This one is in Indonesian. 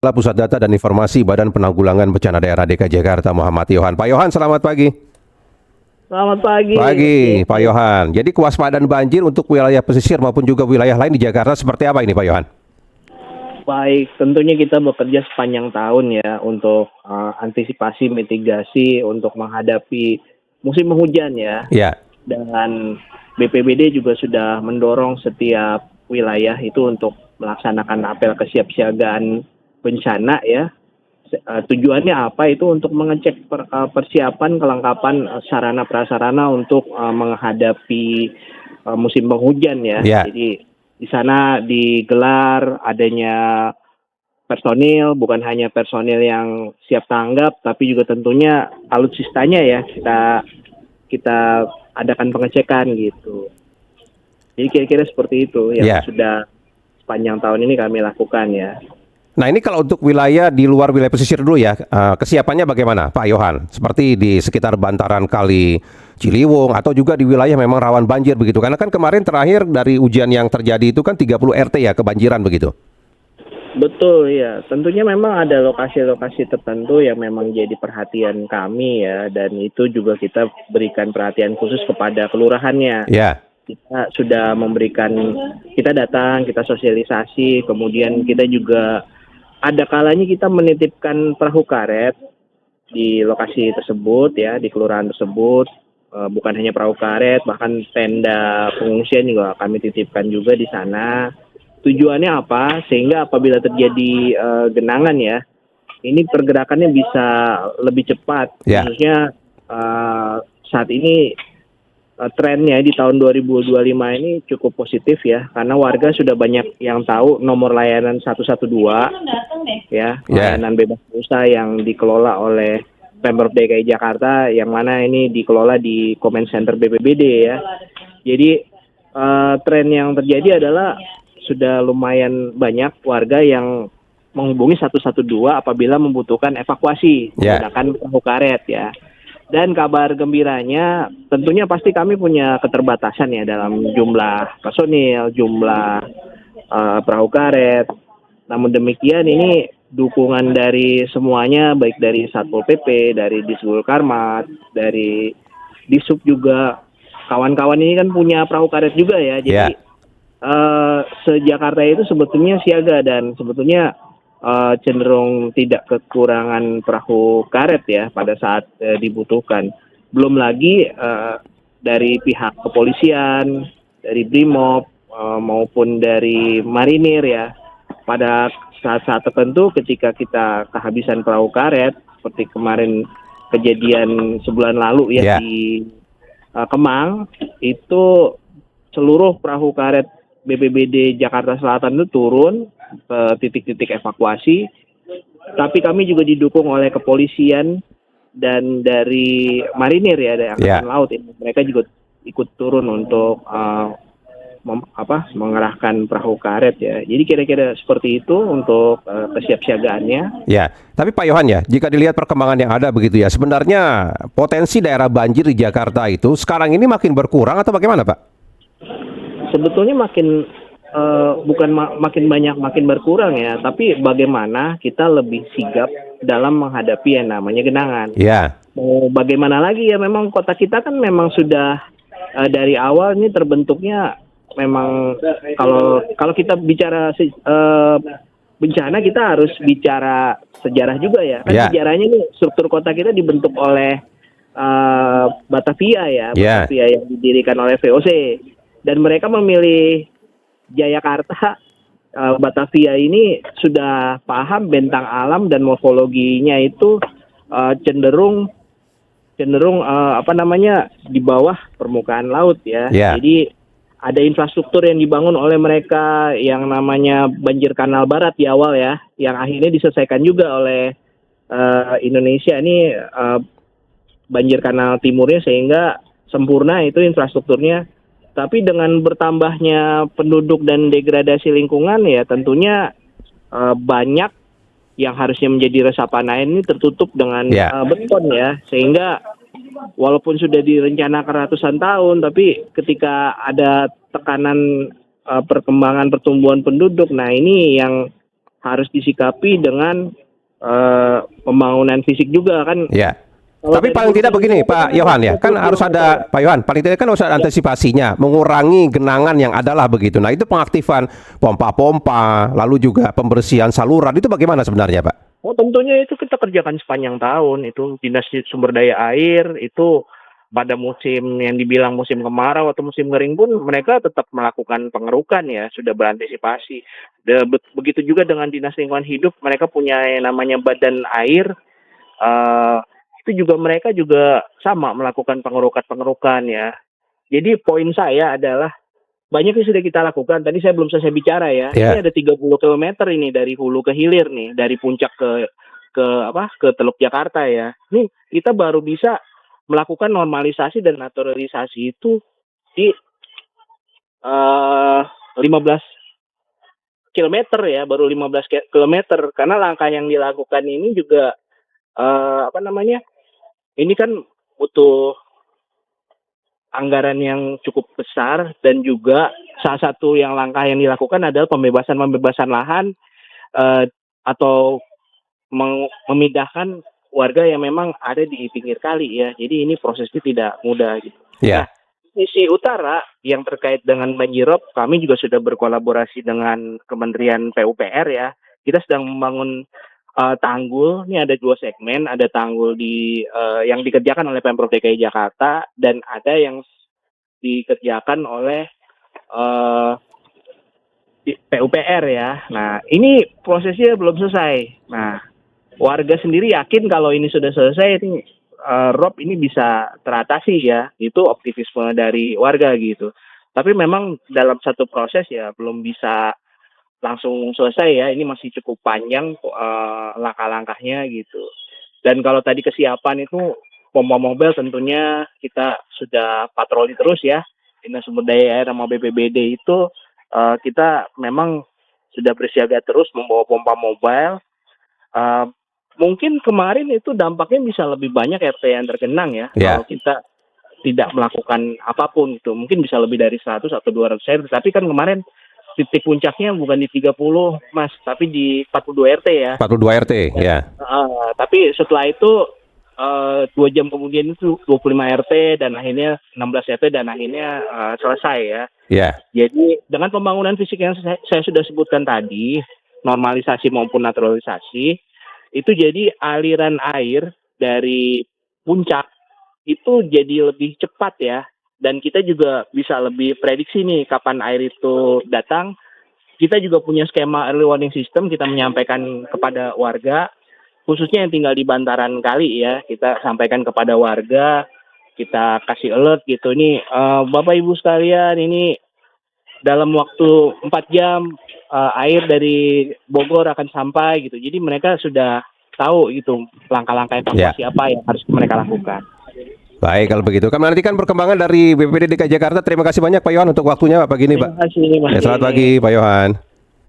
Kepala Pusat Data dan Informasi Badan Penanggulangan Bencana Daerah DKI Jakarta, Muhammad Yohan. Pak Yohan, selamat pagi. Selamat pagi. Pagi, Pak Yohan. Jadi kewaspadaan banjir untuk wilayah pesisir maupun juga wilayah lain di Jakarta seperti apa ini, Pak Yohan? Baik, tentunya kita bekerja sepanjang tahun ya untuk antisipasi mitigasi untuk menghadapi musim penghujan ya. Ya. Dan BPBD juga sudah mendorong setiap wilayah itu untuk melaksanakan apel kesiapsiagaan bencana ya. Tujuannya apa itu untuk mengecek persiapan kelengkapan sarana prasarana untuk menghadapi musim penghujan ya. Ya. Jadi di sana digelar adanya personil, bukan hanya personil yang siap tanggap, tapi juga tentunya alutsistanya ya kita adakan pengecekan gitu. Jadi kira-kira seperti itu yang Ya. sudah sepanjang tahun ini kami lakukan ya. Nah, ini kalau untuk wilayah di luar wilayah pesisir dulu ya, kesiapannya bagaimana, Pak Yohan? Seperti di sekitar bantaran Kali Ciliwung atau juga di wilayah memang rawan banjir begitu. Karena kan kemarin terakhir dari hujan yang terjadi itu kan 30 RT ya kebanjiran begitu. Betul ya, tentunya memang ada lokasi-lokasi tertentu yang memang jadi perhatian kami ya, dan itu juga kita berikan perhatian khusus kepada kelurahannya. Ya. Kita sudah memberikan, kita datang, kita sosialisasi, kemudian kita juga ada kalanya kita menitipkan perahu karet di lokasi tersebut ya, di kelurahan tersebut. Bukan hanya perahu karet, bahkan tenda pengungsian juga kami titipkan juga di sana. Tujuannya apa? Sehingga apabila terjadi genangan ya, ini pergerakannya bisa lebih cepat. Ya. Khususnya saat ini trennya di tahun 2025 ini cukup positif ya, karena warga sudah banyak yang tahu nomor layanan 112 ya, layanan bebas pulsa yang dikelola oleh Pemprov DKI Jakarta, yang mana ini dikelola di Command Center BPBD ya. Jadi tren yang terjadi adalah sudah lumayan banyak warga yang menghubungi 112 apabila membutuhkan evakuasi menggunakan perahu karet ya. Dan kabar gembiranya tentunya pasti kami punya keterbatasan ya dalam jumlah personil, jumlah perahu karet. Namun demikian ini dukungan dari semuanya, baik dari Satpol PP, dari Disbul Karmat, dari Disub juga. Kawan-kawan ini kan punya perahu karet juga ya. Jadi se-Jakarta itu sebetulnya siaga dan sebetulnya cenderung tidak kekurangan perahu karet ya pada saat dibutuhkan. Belum lagi dari pihak kepolisian, dari Brimob maupun dari marinir ya. Pada saat-saat tertentu ketika kita kehabisan perahu karet, seperti kemarin kejadian sebulan lalu ya di Kemang, itu seluruh perahu karet BPBD Jakarta Selatan itu turun ke titik-titik evakuasi, tapi kami juga didukung oleh kepolisian dan dari marinir ya, dari Angkatan Laut. Mereka juga ikut turun untuk mengerahkan perahu karet ya. Jadi kira-kira seperti itu untuk kesiapsiagaannya. Ya, tapi Pak Yohan ya, jika dilihat perkembangan yang ada begitu ya, sebenarnya potensi daerah banjir di Jakarta itu sekarang ini makin berkurang atau bagaimana, Pak? Sebetulnya bukan makin banyak, makin berkurang ya, tapi bagaimana kita lebih sigap dalam menghadapi yang namanya genangan. Ya. Mau bagaimana lagi ya, memang kota kita kan memang sudah dari awal ini terbentuknya memang kalau kita bicara bencana, kita harus bicara sejarah juga ya. Kan sejarahnya nih, struktur kota kita dibentuk oleh Batavia ya, Batavia yang didirikan oleh VOC. Dan mereka memilih Jayakarta, Batavia ini sudah paham bentang alam dan morfologinya itu cenderung di bawah permukaan laut ya. Jadi ada infrastruktur yang dibangun oleh mereka yang namanya banjir kanal barat di awal ya, yang akhirnya diselesaikan juga oleh Indonesia ini banjir kanal timurnya, sehingga sempurna itu infrastrukturnya. Tapi dengan bertambahnya penduduk dan degradasi lingkungan ya, tentunya banyak yang harusnya menjadi resapan air ini tertutup dengan beton ya, sehingga walaupun sudah direncanakan ratusan tahun, tapi ketika ada tekanan perkembangan pertumbuhan penduduk, nah ini yang harus disikapi dengan pembangunan fisik juga kan. Ya. Kalau Tapi dari paling tidak hulu begini ke hilir Pak kan Yohan ya, 20 kan harus kilometer. ada Pak Yohan, paling tidak kan harus ada antisipasinya, mengurangi genangan yang adalah begitu. Nah itu pengaktifan pompa-pompa, lalu juga pembersihan saluran itu bagaimana sebenarnya Pak? Oh tentunya itu kita kerjakan sepanjang tahun. Itu Dinas Sumber Daya Air itu pada musim yang dibilang musim kemarau atau musim kering pun mereka tetap melakukan pengerukan ya, sudah berantisipasi. Begitu juga dengan Dinas Lingkungan Hidup, mereka punya yang namanya badan air. eh, itu juga mereka juga sama melakukan pengerukan ya. Jadi poin saya adalah banyak yang sudah kita lakukan. Tadi saya belum selesai bicara ya. Ini Ya. ada 30 kilometer ini dari hulu ke hilir nih, dari puncak ke Teluk Jakarta ya. Ini kita baru bisa melakukan normalisasi dan naturalisasi itu di 15 kilometer ya, baru 15 kilometer karena langkah yang dilakukan ini juga apa namanya? Ini kan butuh anggaran yang cukup besar dan juga salah satu yang langkah yang dilakukan adalah pembebasan lahan atau memindahkan warga yang memang ada di pinggir kali ya. Jadi ini prosesnya tidak mudah gitu. Nah, Ya. sisi utara yang terkait dengan banjirop, kami juga sudah berkolaborasi dengan Kementerian PUPR ya. Kita sedang membangun tanggul. Ini ada 2 segmen, ada tanggul yang dikerjakan oleh Pemprov DKI Jakarta dan ada yang dikerjakan oleh PUPR ya. Nah, ini prosesnya belum selesai. Nah, warga sendiri yakin kalau ini sudah selesai, ini rob ini bisa teratasi ya. Itu optimisme dari warga gitu. Tapi memang dalam satu proses ya belum bisa langsung selesai ya. Ini masih cukup panjang langkah-langkahnya gitu. Dan kalau tadi kesiapan itu pompa mobil tentunya kita sudah patroli terus ya. Dinas Sumber Daya Air sama BPBD itu kita memang sudah bersiaga terus membawa pompa mobile. Mungkin kemarin itu dampaknya bisa lebih banyak RT yang tergenang ya. Ya. Kalau kita tidak melakukan apapun itu. Mungkin bisa lebih dari 100 atau 200 RT. Tapi kan kemarin titik puncaknya bukan di 30 Mas, tapi di 42 RT ya. 42 RT ya. Tapi setelah itu 2 jam kemudian itu 25 RT dan akhirnya 16 RT dan akhirnya selesai ya. Ya. Jadi dengan pembangunan fisik yang saya sudah sebutkan tadi, normalisasi maupun naturalisasi, itu jadi aliran air dari puncak itu jadi lebih cepat ya. Dan kita juga bisa lebih prediksi nih kapan air itu datang. Kita juga punya skema early warning system, kita menyampaikan kepada warga, khususnya yang tinggal di bantaran kali ya, kita sampaikan kepada warga, kita kasih alert gitu nih, Bapak Ibu sekalian, ini dalam waktu 4 jam air dari Bogor akan sampai gitu. Jadi mereka sudah tahu gitu langkah-langkah evakuasi apa yang harus mereka lakukan. Baik kalau begitu. Kami nantikan perkembangan dari BPD DKI Jakarta. Terima kasih banyak Pak Yohan untuk waktunya Pak pagi ini Pak. Terima kasih Mas. Ya, selamat pagi Pak Yohan.